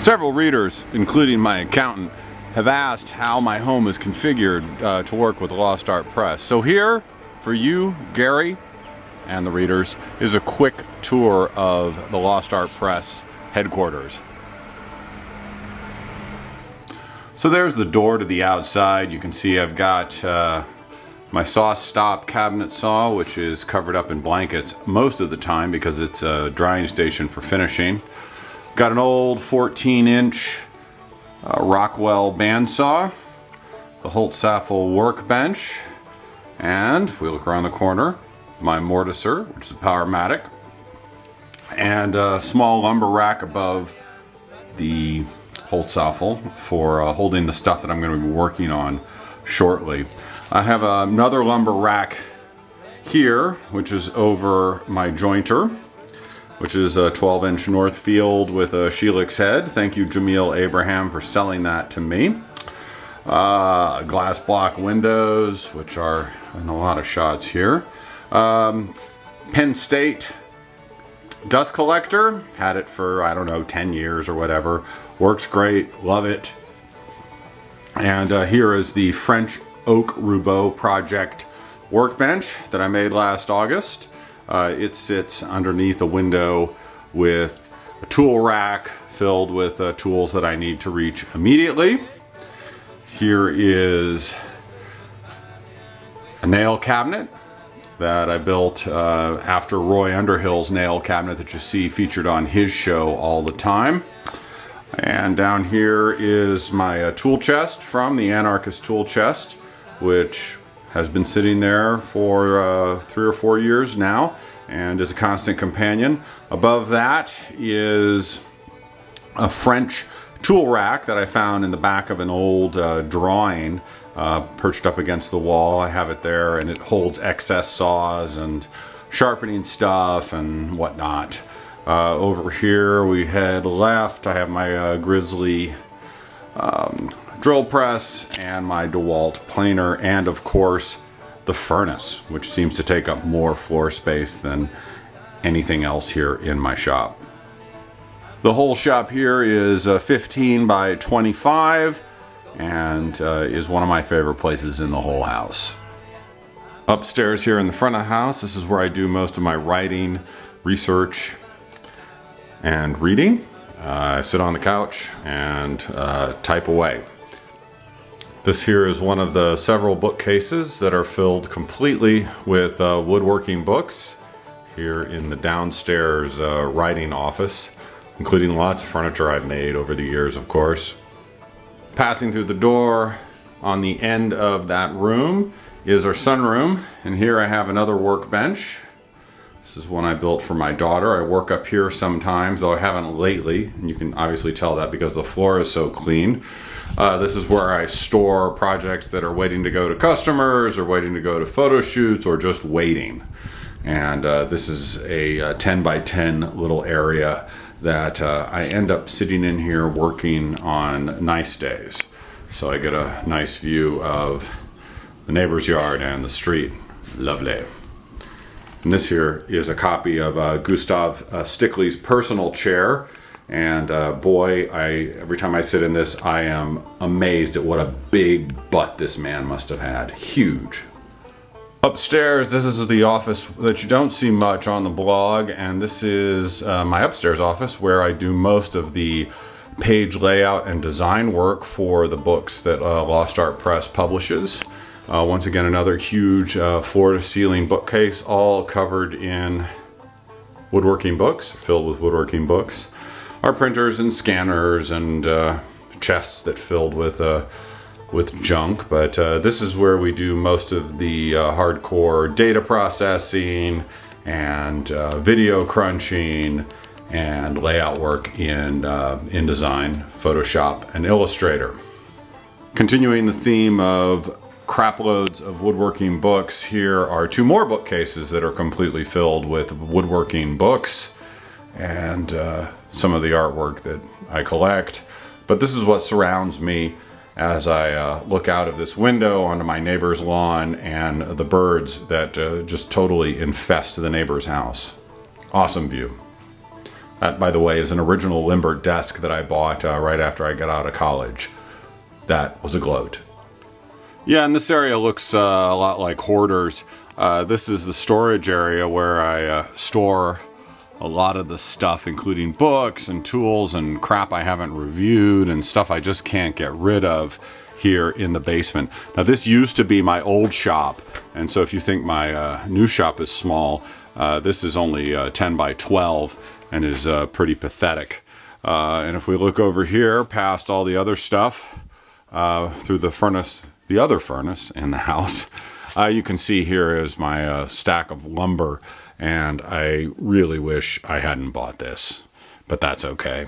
Several readers, including my accountant, have asked how my home is configured to work with Lost Art Press. So here, for you, Gary, and the readers, is a quick tour of the Lost Art Press headquarters. So there's the door to the outside. You can see I've got my saw stop cabinet saw, which is covered up in blankets most of the time because it's a drying station for finishing. Got an old 14-inch Rockwell bandsaw, the Holtz-Saffel Workbench, and if we look around the corner, my mortiser, which is a Powermatic, and a small lumber rack above the Holtz-Saffel for holding the stuff that I'm going to be working on shortly. I have another lumber rack here, which is over my jointer, which is a 12-inch Northfield with a Shelix head. Thank you, Jameel Abraham, for selling that to me. Glass block windows, which are in a lot of shots here. Penn State dust collector. Had it for, I don't know, 10 years or whatever. Works great. Love it. And here is the French Oak Roubo project workbench that I made last August. It sits underneath a window with a tool rack filled with tools that I need to reach immediately. Here is a nail cabinet that I built after Roy Underhill's nail cabinet that you see featured on his show all the time. And down here is my tool chest from the Anarchist tool chest, which has been sitting there for 3 or 4 years now and is a constant companion. Above that is a French tool rack that I found in the back of an old drawing perched up against the wall. I have it there, and it holds excess saws and sharpening stuff and whatnot. Over here we head left. I have my Grizzly drill press and my DeWalt planer, and of course the furnace, which seems to take up more floor space than anything else here in my shop. The whole shop here is 15 by 25 and is one of my favorite places in the whole house. Upstairs here in the front of the house, this is where I do most of my writing, research, and reading. I sit on the couch and type away. This here is one of the several bookcases that are filled completely with woodworking books here in the downstairs writing office, including lots of furniture I've made over the years, of course. Passing through the door on the end of that room is our sunroom, and here I have another workbench. This is one I built for my daughter. I work up here sometimes, though I haven't lately, and you can obviously tell that because the floor is so clean. This is where I store projects that are waiting to go to customers or waiting to go to photo shoots or just waiting. And this is a 10 by 10 little area that I end up sitting in here working on nice days. So I get a nice view of the neighbor's yard and the street. Lovely. And this here is a copy of Gustav Stickley's personal chair. And boy, every time I sit in this, I am amazed at what a big butt this man must have had. Huge. Upstairs, this is the office that you don't see much on the blog, and this is my upstairs office where I do most of the page layout and design work for the books that Lost Art Press publishes. Once again, another huge floor-to-ceiling bookcase, all covered in woodworking books, filled with woodworking books. Our printers and scanners and chests that filled with junk, but this is where we do most of the hardcore data processing and video crunching and layout work in InDesign, Photoshop, and Illustrator. Continuing the theme of craploads of woodworking books, here are 2 more bookcases that are completely filled with woodworking books and some of the artwork that I collect. But this is what surrounds me as I look out of this window onto my neighbor's lawn and the birds that just totally infest the neighbor's house. Awesome view. That, by the way, is an original Limbert desk that I bought right after I got out of college. That was a gloat. Yeah, and this area looks a lot like Hoarders. This is the storage area where I store a lot of the stuff, including books and tools and crap I haven't reviewed and stuff I just can't get rid of here in the basement. Now, this used to be my old shop, and so if you think my new shop is small, this is only 10 by 12 and is pretty pathetic. And if we look over here past all the other stuff through the furnace, the other furnace in the house, you can see here is my stack of lumber, and I really wish I hadn't bought this, but that's okay.